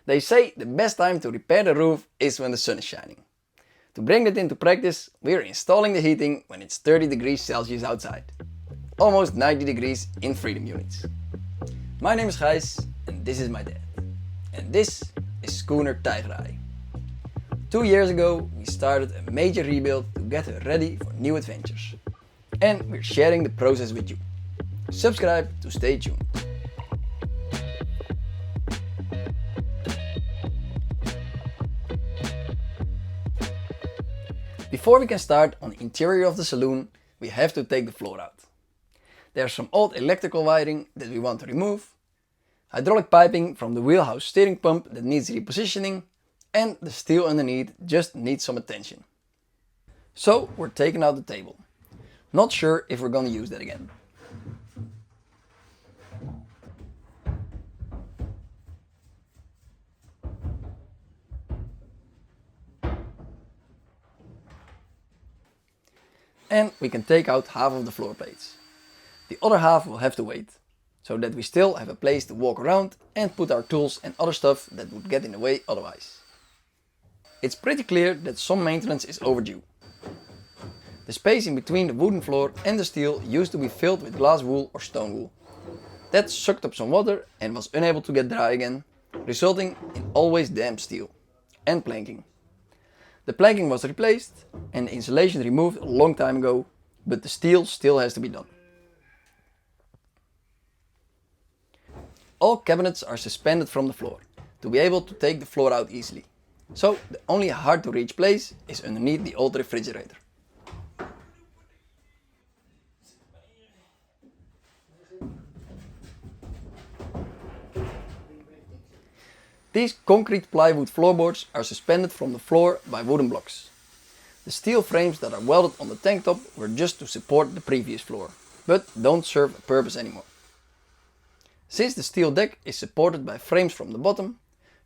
They say the best time to repair the roof is when the sun is shining. To bring that into practice, we are installing the heating when it's 30 degrees Celsius outside. Almost 90 degrees in freedom units. My name is Gijs and this is my dad. And this is Schoener Tijgerhaai. 2 years ago we started a major rebuild to get her ready for new adventures. And we're sharing the process with you. Subscribe to stay tuned. Before we can start on the interior of the saloon, we have to take the floor out. There's some old electrical wiring that we want to remove, hydraulic piping from the wheelhouse steering pump that needs repositioning, and the steel underneath just needs some attention. So we're taking out the table. Not sure if we're gonna use that again. And we can take out half of the floor plates. The other half will have to wait, so that we still have a place to walk around and put our tools and other stuff that would get in the way otherwise. It's pretty clear that some maintenance is overdue. The space in between the wooden floor and the steel used to be filled with glass wool or stone wool. That sucked up some water and was unable to get dry again, resulting in always damp steel and planking. The planking was replaced and the insulation removed a long time ago, but the steel still has to be done. All cabinets are suspended from the floor to be able to take the floor out easily. So the only hard to reach place is underneath the old refrigerator. These concrete plywood floorboards are suspended from the floor by wooden blocks. The steel frames that are welded on the tank top were just to support the previous floor, but don't serve a purpose anymore. Since the steel deck is supported by frames from the bottom,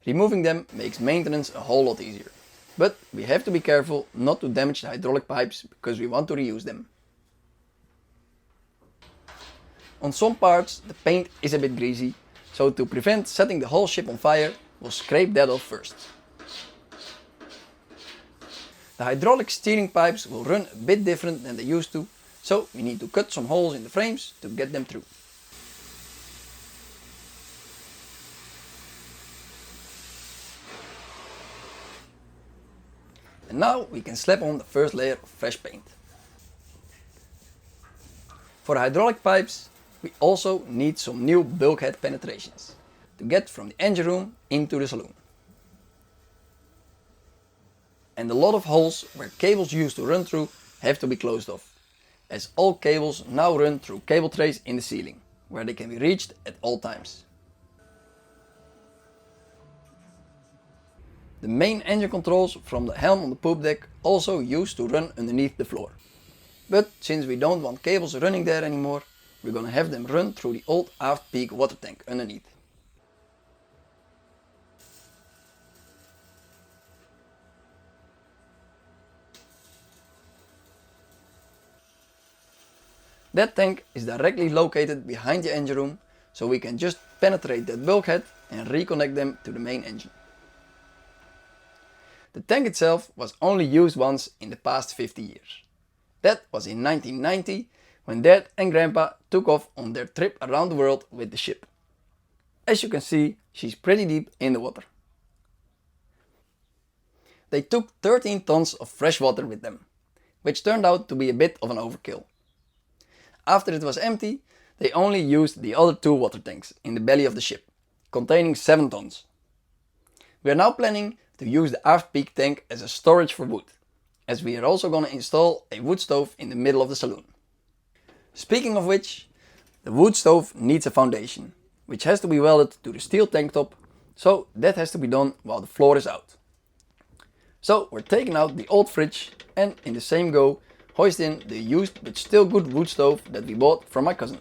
removing them makes maintenance a whole lot easier. But we have to be careful not to damage the hydraulic pipes because we want to reuse them. On some parts the paint is a bit greasy, so to prevent setting the whole ship on fire, we'll scrape that off first. The hydraulic steering pipes will run a bit different than they used to, so we need to cut some holes in the frames to get them through. And now we can slap on the first layer of fresh paint. For the hydraulic pipes, we also need some new bulkhead penetrations to get from the engine room into the saloon. And a lot of holes where cables used to run through have to be closed off, as all cables now run through cable trays in the ceiling, where they can be reached at all times. The main engine controls from the helm on the poop deck also used to run underneath the floor. But since we don't want cables running there anymore, we're gonna have them run through the old aft peak water tank underneath. That tank is directly located behind the engine room, so we can just penetrate that bulkhead and reconnect them to the main engine. The tank itself was only used once in the past 50 years. That was in 1990 when Dad and Grandpa took off on their trip around the world with the ship. As you can see, she's pretty deep in the water. They took 13 tons of fresh water with them, which turned out to be a bit of an overkill. After it was empty, they only used the other 2 water tanks in the belly of the ship, containing 7 tons. We are now planning to use the aft peak tank as a storage for wood, as we are also going to install a wood stove in the middle of the saloon. Speaking of which, the wood stove needs a foundation, which has to be welded to the steel tank top, so that has to be done while the floor is out. So we're taking out the old fridge and in the same go hoist in the used but still good wood stove that we bought from my cousin.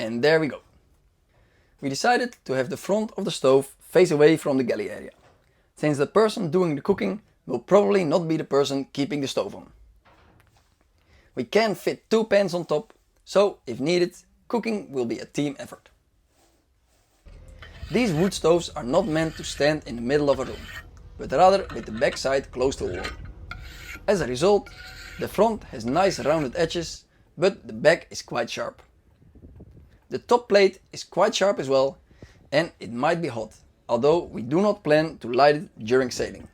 and there we go. We decided to have the front of the stove face away from the galley area, since the person doing the cooking will probably not be the person keeping the stove on. We can fit 2 pans on top, so if needed, cooking will be a team effort. These wood stoves are not meant to stand in the middle of a room, but rather with the back side close to a wall. As a result, the front has nice rounded edges, but the back is quite sharp. The top plate is quite sharp as well, and it might be hot, although we do not plan to light it during sailing.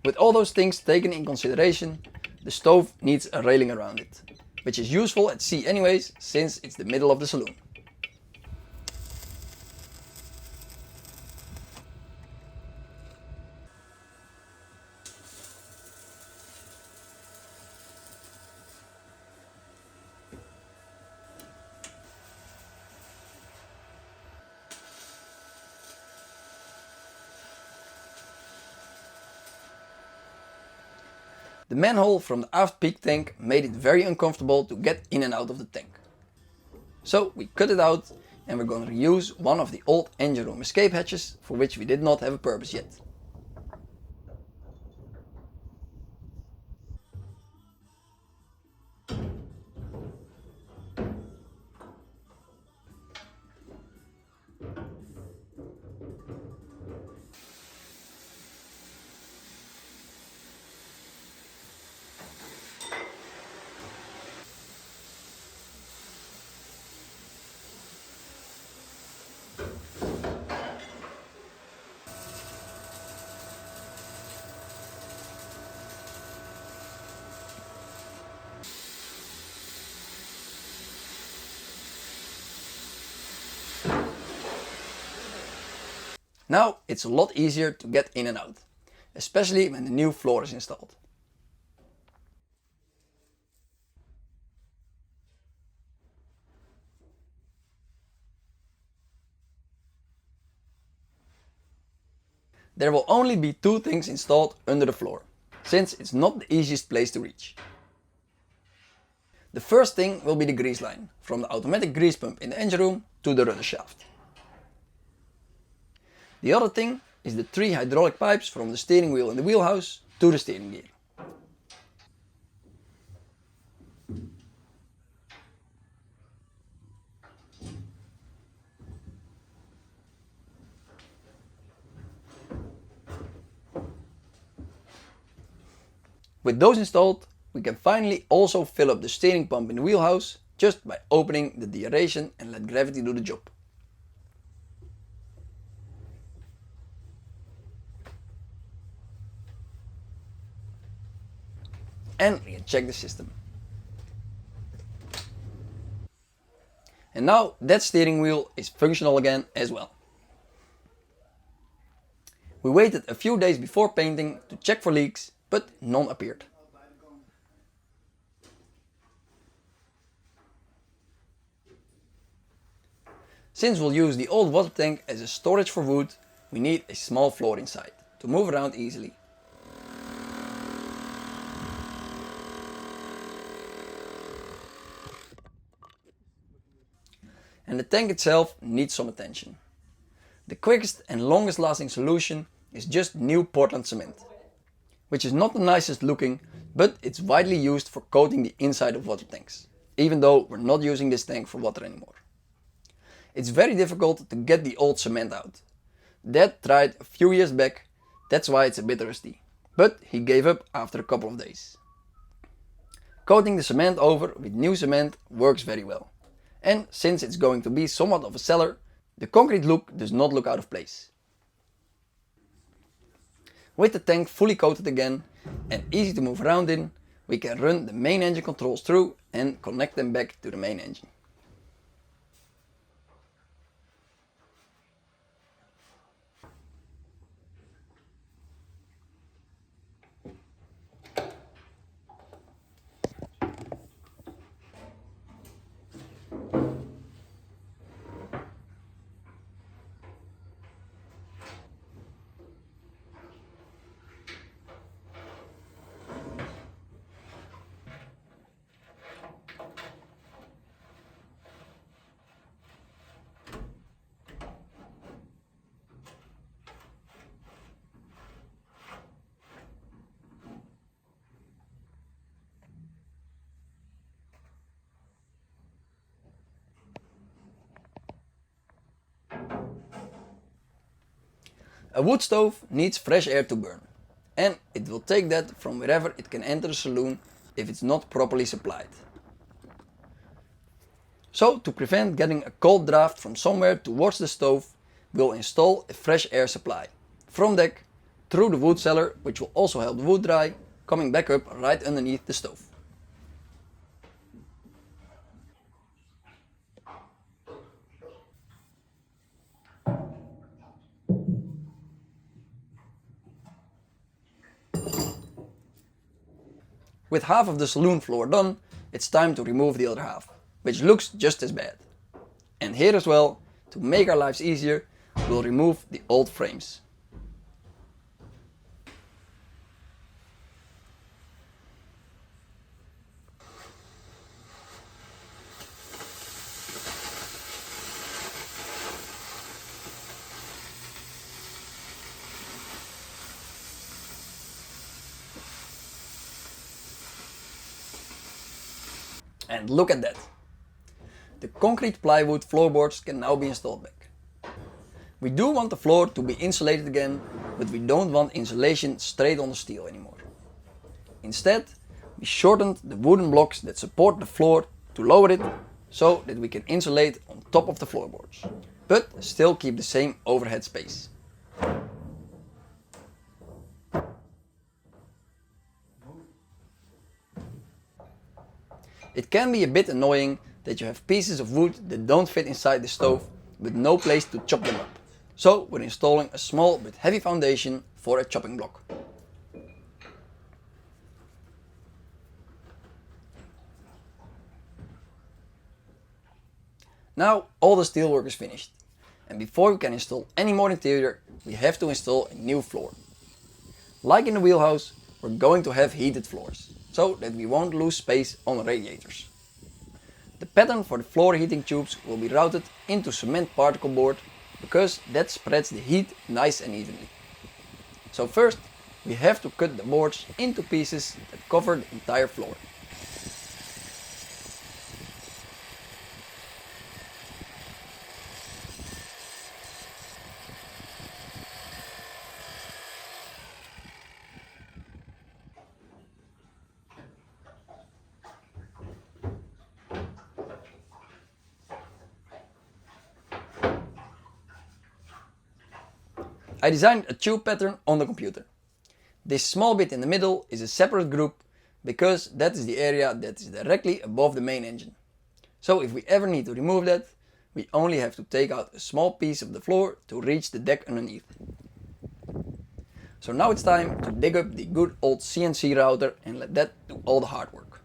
With all those things taken in consideration, the stove needs a railing around it, which is useful at sea anyways, since it's the middle of the saloon. The manhole from the aft peak tank made it very uncomfortable to get in and out of the tank. So we cut it out and we're going to reuse one of the old engine room escape hatches for which we did not have a purpose yet. Now it's a lot easier to get in and out, especially when the new floor is installed. There will only be 2 things installed under the floor, since it's not the easiest place to reach. The first thing will be the grease line, from the automatic grease pump in the engine room to the rudder shaft. The other thing is the 3 hydraulic pipes from the steering wheel and the wheelhouse to the steering gear. With those installed, we can finally also fill up the steering pump in the wheelhouse just by opening the deaeration and let gravity do the job. And we can check the system. And now that steering wheel is functional again as well. We waited a few days before painting to check for leaks, but none appeared. Since we'll use the old water tank as a storage for wood, we need a small floor inside to move around easily. And the tank itself needs some attention. The quickest and longest lasting solution is just new Portland cement, which is not the nicest looking, but it's widely used for coating the inside of water tanks, even though we're not using this tank for water anymore. It's very difficult to get the old cement out. Dad tried a few years back, that's why it's a bit rusty, but he gave up after a couple of days. Coating the cement over with new cement works very well. And since it's going to be somewhat of a cellar, the concrete look does not look out of place. With the tank fully coated again and easy to move around in, we can run the main engine controls through and connect them back to the main engine. A wood stove needs fresh air to burn, and it will take that from wherever it can enter the saloon if it's not properly supplied. So to prevent getting a cold draft from somewhere towards the stove, we'll install a fresh air supply from deck through the wood cellar, which will also help the wood dry, coming back up right underneath the stove. With half of the saloon floor done, it's time to remove the other half, which looks just as bad. And here as well, to make our lives easier, we'll remove the old frames. And look at that! The concrete plywood floorboards can now be installed back. We do want the floor to be insulated again, but we don't want insulation straight on the steel anymore. Instead, we shortened the wooden blocks that support the floor to lower it so that we can insulate on top of the floorboards, but still keep the same overhead space. It can be a bit annoying that you have pieces of wood that don't fit inside the stove with no place to chop them up. So we're installing a small but heavy foundation for a chopping block. Now all the steelwork is finished, and before we can install any more interior, we have to install a new floor. Like in the wheelhouse, we're going to have heated floors, so that we won't lose space on the radiators. The pattern for the floor heating tubes will be routed into cement particle board because that spreads the heat nice and evenly. So first, we have to cut the boards into pieces that cover the entire floor. I designed a tube pattern on the computer. This small bit in the middle is a separate group because that is the area that is directly above the main engine. So if we ever need to remove that, we only have to take out a small piece of the floor to reach the deck underneath. So now it's time to dig up the good old CNC router and let that do all the hard work.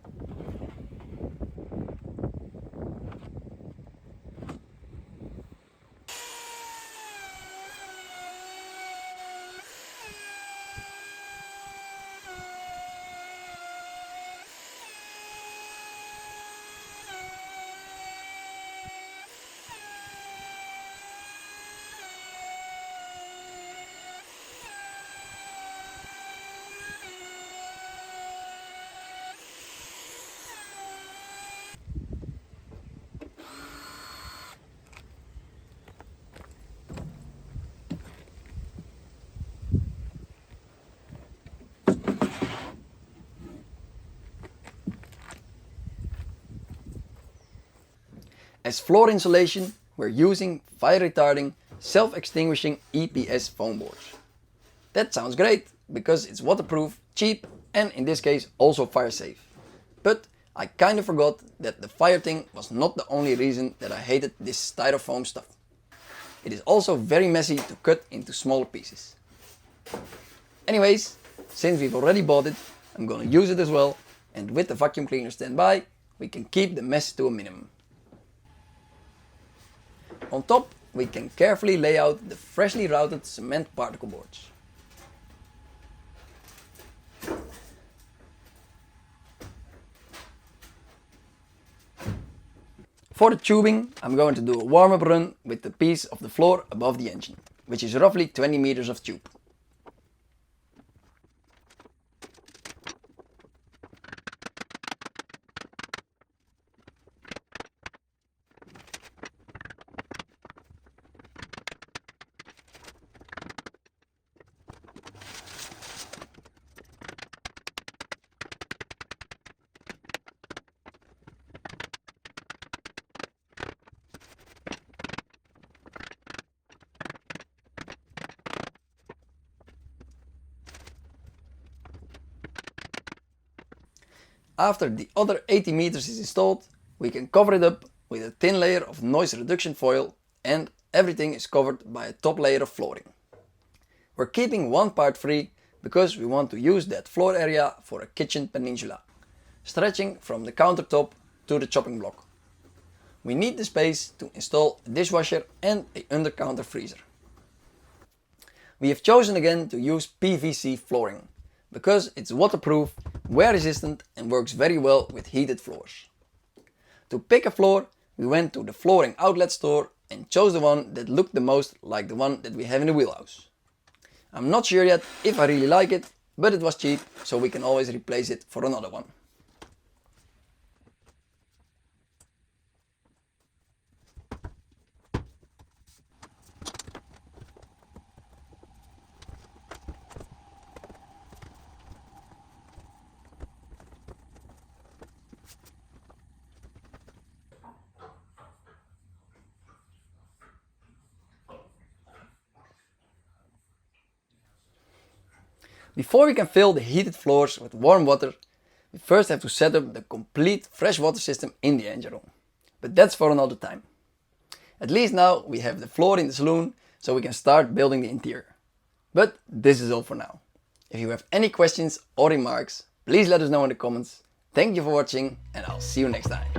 As floor insulation, we're using fire retarding, self-extinguishing EPS foam boards. That sounds great because it's waterproof, cheap, and in this case also fire safe. But I kind of forgot that the fire thing was not the only reason that I hated this styrofoam stuff. It is also very messy to cut into smaller pieces. Anyways, since we've already bought it, I'm gonna use it as well, and with the vacuum cleaner standby, we can keep the mess to a minimum. On top, we can carefully lay out the freshly routed cement particle boards. For the tubing, I'm going to do a warm-up run with the piece of the floor above the engine, which is roughly 20 meters of tube. After the other 80 meters is installed, we can cover it up with a thin layer of noise reduction foil and everything is covered by a top layer of flooring. We're keeping one part free because we want to use that floor area for a kitchen peninsula, stretching from the countertop to the chopping block. We need the space to install a dishwasher and a under-counter freezer. We have chosen again to use PVC flooring because it's waterproof, wear resistant and works very well with heated floors. To pick a floor, we went to the flooring outlet store and chose the one that looked the most like the one that we have in the wheelhouse. I'm not sure yet if I really like it, but it was cheap, so we can always replace it for another one. Before we can fill the heated floors with warm water, we first have to set up the complete freshwater system in the engine room. But that's for another time. At least now we have the floor in the saloon, so we can start building the interior. But this is all for now. If you have any questions or remarks, please let us know in the comments. Thank you for watching and I'll see you next time.